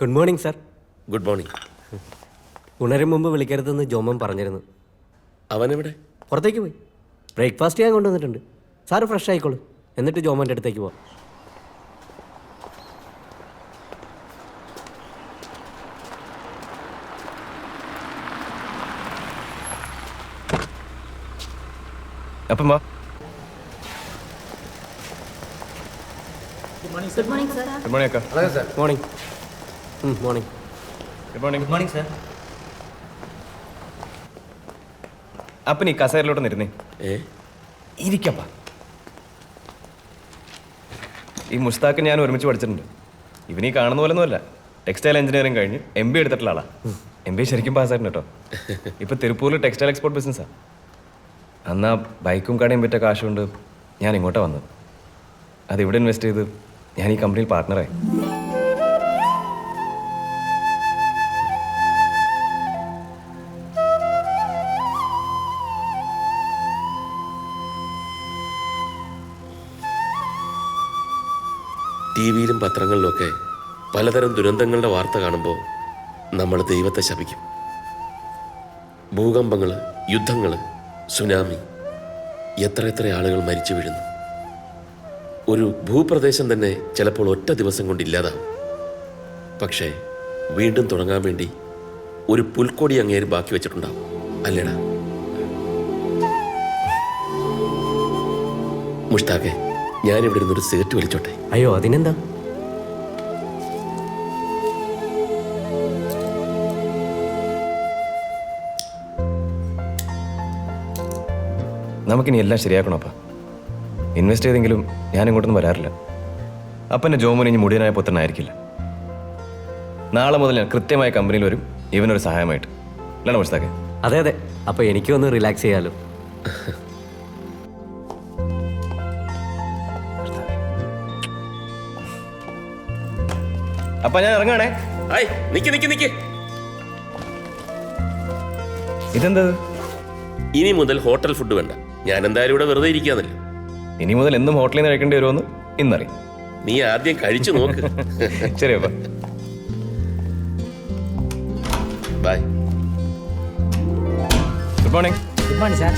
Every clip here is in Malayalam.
Good morning sir. Good morning. ഉണരും മുമ്പ് വിളിക്കരുതെന്ന് ജോമൻ പറഞ്ഞിരുന്നു. അവനെവിടെ? പുറത്തേക്ക് പോയി. ബ്രേക്ക്ഫാസ്റ്റ് ഞാൻ കൊണ്ടുവന്നിട്ടുണ്ട്. സാറ് ഫ്രഷ് ആയിക്കോളൂ, എന്നിട്ട് ജോമൻ്റെ അടുത്തേക്ക് പോവാം. അപ്പം വാ. Good morning sir. Good morning അക്ക. Morning. Morning. Good morning. Good morning sir. അപ്പം നീ കസേരയിലോട്ട് ഇരുന്നേ. ഇരിക്കപ്പാ. ഈ മുസ്താഖ് ഞാൻ ഒരുമിച്ച് പഠിച്ചിട്ടുണ്ട്. ഇവനീ കാണുന്ന പോലെ ഒന്നുമല്ല. ടെക്സ്റ്റൈൽ എഞ്ചിനീയറിംഗ് കഴിഞ്ഞ് MBA എടുത്തിട്ടുള്ള ആളാ. MBA ശരിക്കും പാസ്സായിരുന്നു കേട്ടോ. ഇപ്പം തിരുപ്പൂരിൽ ടെക്സ്റ്റൈൽ എക്സ്പോർട്ട് ബിസിനസ്സാണ്. അന്ന് ആ ബൈക്കും കടയും വിറ്റ കാശുകൊണ്ട് ഞാൻ ഇങ്ങോട്ടാണ് വന്നത്. അതിവിടെ ഇൻവെസ്റ്റ് ചെയ്ത് ഞാൻ ഈ കമ്പനിയിൽ പാർട്ട്ണറായി. TV-യിലും പത്രങ്ങളിലുമൊക്കെ പലതരം ദുരന്തങ്ങളുടെ വാർത്ത കാണുമ്പോൾ നമ്മൾ ദൈവത്തെ ശപിക്കും. ഭൂകമ്പങ്ങൾ, യുദ്ധങ്ങൾ, സുനാമി, എത്ര ആളുകൾ മരിച്ചു വീഴുന്നു. ഒരു ഭൂപ്രദേശം തന്നെ ചിലപ്പോൾ ഒറ്റ ദിവസം കൊണ്ട് ഇല്ലാതാവും. പക്ഷേ വീണ്ടും തുടങ്ങാൻ വേണ്ടി ഒരു പുൽക്കൊടി അങ്ങേര് ബാക്കി വെച്ചിട്ടുണ്ടാവും, അല്ലേടാ? മുഷ്താഖെ, ഞാനിവിടെ ഇരുന്നൊരു സിഗരറ്റ് വലിച്ചോട്ടെ? അയ്യോ, അതിനെന്താ? നമുക്കിനി എല്ലാം ശരിയാക്കണം അപ്പ. ഇൻവെസ്റ്റ് ചെയ്തെങ്കിലും ഞാൻ ഇങ്ങോട്ടൊന്നും വരാറില്ല. അപ്പൻ്റെ ജോമോൻ ഇനി മുടിയനായ പുത്രനായിരിക്കില്ല. നാളെ മുതൽ ഞാൻ കൃത്യമായ കമ്പനിയിൽ വരും, ഇവനൊരു സഹായമായിട്ട്. അല്ലാണ് മുസ്താഖെ? അതെ അതെ. അപ്പോൾ എനിക്കും ഒന്ന് റിലാക്സ് ചെയ്യാലോ. അപ്പ ഞാൻ ഇറങ്ങാണേ. നിക്ക്. ഇതെന്താ? ഇനി മുതൽ ഹോട്ടൽ ഫുഡ് വേണ്ട. ഞാൻ എന്തായാലും ഇവിടെ വെറുതെ ഇരിക്കാന്നല്ലോ. ഇനി മുതൽ എന്നും ഹോട്ടലിൽ നിന്ന് കഴിക്കേണ്ടി വരുമെന്ന് ഇന്നറിയും. നീ ആദ്യം കഴിച്ചു നോക്ക്. ശരി അപ്പ. ബൈ. Good morning. Good morning sir.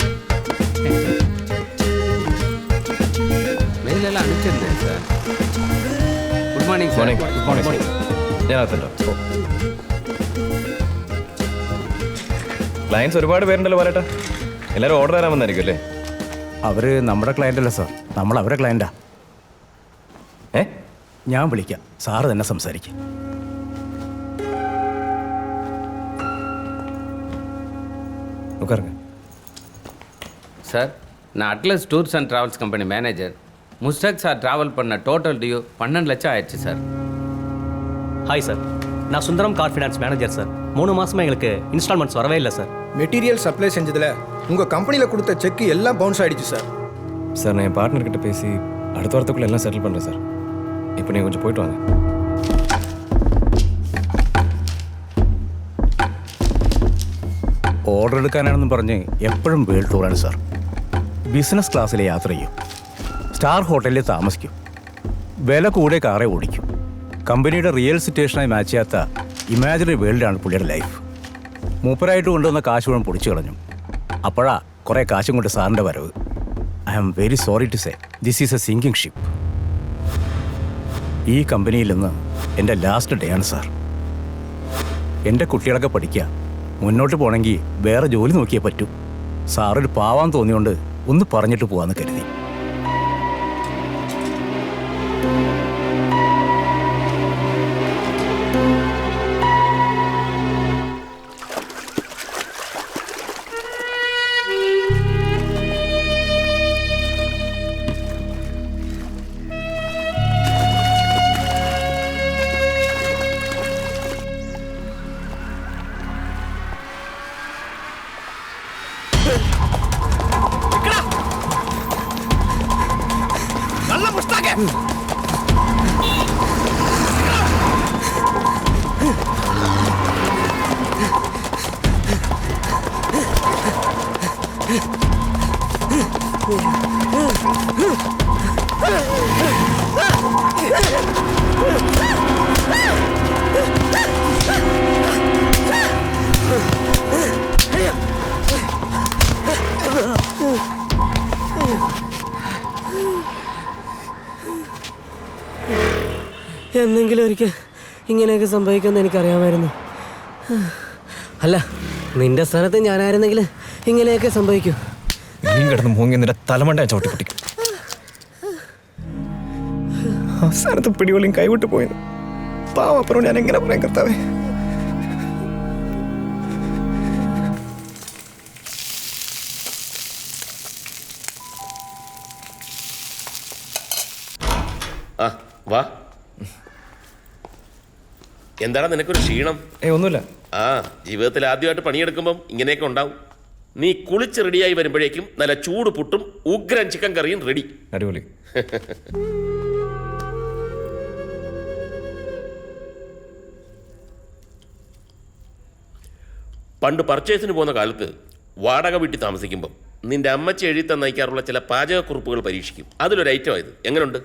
ಮೇಲೆಲ್ಲ ಅನುಚಂದೆ sir. Good morning sir. Morning. Morning. ഞാൻ അകത്തുണ്ടോ? ക്ലയൻസ് ഒരുപാട് പേരുണ്ടല്ലോ പറയട്ടെ. എല്ലാവരും ഓർഡർ തരാൻ വന്നായിരിക്കും അല്ലേ? അവർ നമ്മുടെ ക്ലയൻ്റ് അല്ല സാർ, നമ്മൾ അവരെ ക്ലയൻ്റാ. ഞാൻ വിളിക്കാം, സാറ് തന്നെ സംസാരിക്കും. சார், நான் atlas tours and travels company manager. Mushtaq sir travel பண்ண டோட்டல் டியூ 12 லட்சம் ஆயிடுச்சு சார். ஹாய் சார், நான் Sundaram car finance manager sir. 3 மாதமாக எங்களுக்கு இன்ஸ்டால்மெண்ட்ஸ் வரவே இல்லை சார். மெட்டீரியல் சப்ளை செஞ்சதில் உங்கள் கம்பெனியில் கொடுத்த செக் எல்லாம் பவுன்ஸ் ஆகிடுச்சு சார். சார், நான் என் பார்ட்னர்கிட்ட பேசி அடுத்த வாரத்துக்குள்ளே எல்லாம் செட்டில் பண்ணுறேன் சார். இப்போ நீங்கள் கொஞ்சம் போயிட்டு வாங்க. ഓർഡർ എടുക്കാനാണെന്ന് പറഞ്ഞ് എപ്പോഴും വേൾഡ് ടൂറാണ് സാർ. ബിസിനസ് ക്ലാസ്സിൽ യാത്ര ചെയ്യും, സ്റ്റാർ ഹോട്ടലിൽ താമസിക്കും, വില കൂടെ കാറേ ഓടിക്കും. കമ്പനിയുടെ റിയൽ സിറ്റുവേഷനായി മാച്ച് ചെയ്യാത്ത ഇമാജിനറി വേൾഡാണ് പുള്ളിയുടെ ലൈഫ്. മൂപ്പരായിട്ട് കൊണ്ടുവന്ന കാശ് മുഴുവൻ പൊടിച്ചു കളഞ്ഞു. അപ്പോഴാ കുറേ കാശും കൊണ്ട് സാറിൻ്റെ വരവ്. I am very sorry to say this is a sinking ship. ഈ കമ്പനിയിൽ നിന്ന് എൻ്റെ ലാസ്റ്റ് ഡേ ആണ് സാർ. എൻ്റെ കുട്ടികളൊക്കെ പഠിക്കുക, മുന്നോട്ട് പോകണമെങ്കിൽ വേറെ ജോലി നോക്കിയേ പറ്റൂ. സാറൊരു പാവാൻ തോന്നിയോണ്ട് ഒന്ന് പറഞ്ഞിട്ട് പോവാന്ന് കരുതി. Ah! എന്തെങ്കിലും ഒരിക്കൽ ഇങ്ങനെയൊക്കെ സംഭവിക്കുമെന്ന് എനിക്കറിയാമായിരുന്നു. അല്ല, നിന്റെ സ്ഥാനത്ത് ഞാനായിരുന്നെങ്കിൽ ഇങ്ങനെയൊക്കെ സംഭവിക്കൂ. നീ കിടന്ന് മൂങ്ങി നിന്റെ തലമണ്ട ചവിട്ടി പൊട്ടിക്കും. അവസാനത്ത് പിടിവള്ളിയും കൈവിട്ട് പോയത് പാവപ്പുറം ഞാൻ എങ്ങനെ പറയാൻ കർത്താവേ. ആ വാ. എന്താണ് നിനക്കൊരു ക്ഷീണം? ഒന്നുമില്ല. ആ, ജീവിതത്തിൽ ആദ്യമായിട്ട് പണിയെടുക്കുമ്പം ഇങ്ങനെയൊക്കെ ഉണ്ടാവും. നീ കുളിച്ച് റെഡിയായി വരുമ്പോഴേക്കും നല്ല ചൂട് പുട്ടും ഉഗ്രൻ ചിക്കൻ കറിയും റെഡി. അടിപൊളി. പണ്ട് പർച്ചേസിന് പോകുന്ന കാലത്ത് വാടക വീട്ടിൽ താമസിക്കുമ്പം നിന്റെ അമ്മച്ചി എഴുതി തന്നയക്കാറുള്ള ചില പാചകക്കുറിപ്പുകൾ പരീക്ഷിക്കും. അതിലൊരു ഐറ്റം ആയത് എങ്ങനെയുണ്ട്?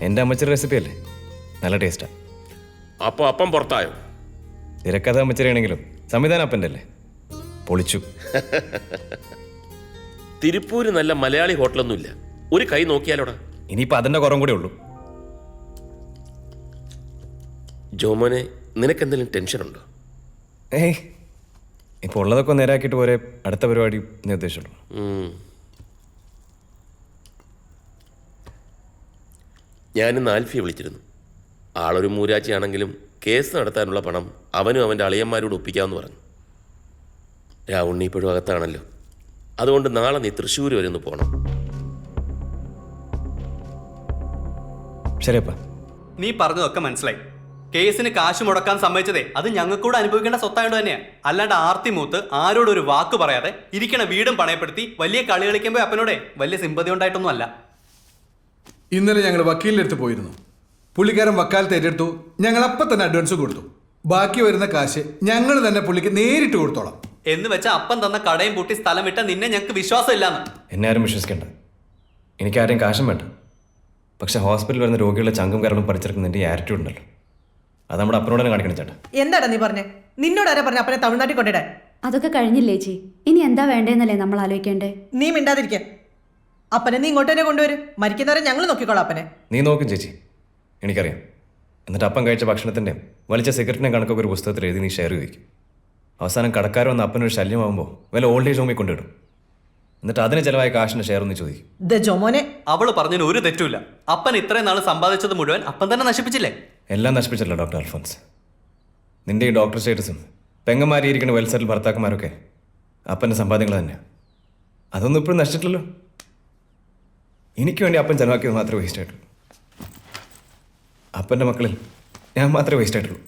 എൻ്റെ അമ്മച്ചിയുടെ റെസിപ്പി അല്ലേ, നല്ല ടേസ്റ്റാ. അപ്പോൾ അപ്പം പുറത്തായോ? തിരക്കഥ അമ്മച്ചിരിയാണെങ്കിലും സംവിധാനം അപ്പൻ്റെ അല്ലേ, പൊളിച്ചു. തിരുപ്പൂര് നല്ല മലയാളി ഹോട്ടലൊന്നുമില്ല, ഒരു കൈ നോക്കിയാലോടാ. ഇനിയിപ്പോൾ അതിൻ്റെ കുറവും കൂടെ ഉള്ളൂ. ജോമോനെ, നിനക്കെന്തെങ്കിലും ടെൻഷനുണ്ടോ? ഏയ്, ഇപ്പോൾ ഉള്ളതൊക്കെ നേരാക്കിയിട്ട് പോരെ അടുത്ത പരിപാടി നീ ഉദ്ദേശിച്ചുള്ളൂ. ഞാനിന്ന് ആൽഫിയെ വിളിച്ചിരുന്നു. ആളൊരു മൂരാച്ചിയാണെങ്കിലും കേസ് നടത്താനുള്ള പണം അവനും അവൻ്റെ അളിയന്മാരോട് ഒപ്പിക്കാമെന്ന് പറഞ്ഞു. രാവുണ്ണി ഇപ്പോഴും അകത്താണല്ലോ, അതുകൊണ്ട് നാളെ നീ തൃശ്ശൂർ വരെ ഒന്ന് പോകണം. ശരിയപ്പാ. നീ പറഞ്ഞതൊക്കെ മനസ്സിലായി. കേസിന് കാശ് മുടക്കാൻ സമ്മതിച്ചതേ അത് ഞങ്ങൾക്കൂടെ അനുഭവിക്കേണ്ട സ്വത്തായോണ്ട് തന്നെയാണ്. അല്ലാണ്ട് ആർത്തി മൂത്ത് ആരോടും ഒരു വാക്ക് പറയാതെ ഇരിക്കണ വീടും പണയപ്പെടുത്തി വലിയ കളി കളിക്കുമ്പോൾ അപ്പനോടെ വലിയ സിമ്പതി ഉണ്ടായിട്ടൊന്നും അല്ല. ഇന്നലെ ഞങ്ങൾ വക്കീലിൻ്റെ അടുത്ത് പോയിരുന്നു. പുള്ളിക്കാരൻ വക്കാലത്ത് ഏറ്റെടുത്തു. ഞങ്ങൾ അപ്പം തന്നെ അഡ്വാൻസ് കൊടുത്തു. ബാക്കി വരുന്ന കാശ് ഞങ്ങൾ തന്നെ പുള്ളിക്ക് നേരിട്ട് കൊടുത്തോളാം എന്ന് വെച്ചാൽ അപ്പം തന്ന കടയും പൂട്ടി സ്ഥലം വിട്ട നിന്നെ ഞങ്ങൾക്ക് വിശ്വാസം ഇല്ലാന്ന്. എന്നെ ആരും വിശ്വസിക്കേണ്ട, എനിക്കാരെയും കാശും വേണ്ട. പക്ഷെ ഹോസ്പിറ്റലിൽ വരുന്ന രോഗികളുടെ ചങ്കും കരളും പഠിച്ചെടുക്കുന്നതിൻ്റെ ഈ ആറ്റിറ്റ്യൂഡ് ഉണ്ടല്ലോ, അത് നമ്മുടെ അപ്പനോട് തന്നെ കാണിക്കണം ചേട്ടാ. എന്താടാ നീ പറഞ്ഞേ? നിന്നോട് ആരാ പറഞ്ഞ അപ്പനെ തമിഴ്നാട്ടിൽ കൊണ്ടിടാൻ? അതൊക്കെ കഴിഞ്ഞില്ലേ ചേച്ചി, ഇനി എന്താ വേണ്ടേന്നല്ലേ നമ്മൾ ആലോചിക്കേണ്ടേ. നീ മിണ്ടാതിരിക്കാൻ. അപ്പനെ നീ ഇങ്ങോട്ട് തന്നെ കൊണ്ടുവരും. മരിക്കുന്നവരെ ഞങ്ങൾ നോക്കിക്കോളാം അപ്പനെ. നീ നോക്കും ചേച്ചി, എനിക്കറിയാം. എന്നിട്ട് അപ്പം കഴിച്ച ഭക്ഷണത്തിൻ്റെയും വലിച്ച സിഗരറ്റിൻ്റെയും കണക്കൊക്കെ ഒരു പുസ്തകത്തിൽ എഴുതി നീ ഷെയർ ചോദിക്കും. അവസാനം കടക്കാർ വന്ന് അപ്പനൊരു ശല്യമാകുമ്പോൾ വല്ല ഓൾഡ് ഏജ് ഹോമിൽ കൊണ്ടിടും. എന്നിട്ട് അതിന് ചിലവായ കാശിൻ്റെ ഷെയർ ഒന്ന് ചോദിക്കും. ജോമോനെ, അവള് പറഞ്ഞതിന് ഒരു തെറ്റുമില്ല. അപ്പൻ ഇത്രയും നാൾ സമ്പാദിച്ചത് മുഴുവൻ അപ്പൻ തന്നെ നശിപ്പിച്ചില്ലേ? എല്ലാം നശിപ്പിച്ചല്ലോ ഡോക്ടർ അൽഫോൻസ്. നിന്റെ ഈ ഡോക്ടർ സ്റ്റേറ്റസും പെങ്ങന്മാരിയിരിക്കുന്ന വെൽ സെറ്റിൽ ഭർത്താക്കന്മാരൊക്കെ അപ്പൻ്റെ സമ്പാദ്യങ്ങൾ തന്നെയാണ്. അതൊന്നും ഇപ്പോഴും നശിച്ചിട്ടില്ലല്ലോ. എനിക്ക് വേണ്ടി അപ്പൻ ചെലവാക്കിയത് മാത്രമേ വേസ്റ്റ് ആയിട്ടുള്ളൂ. അപ്പൻ്റെ മക്കളിൽ ഞാൻ മാത്രമേ വേസ്റ്റ് ആയിട്ടുള്ളൂ.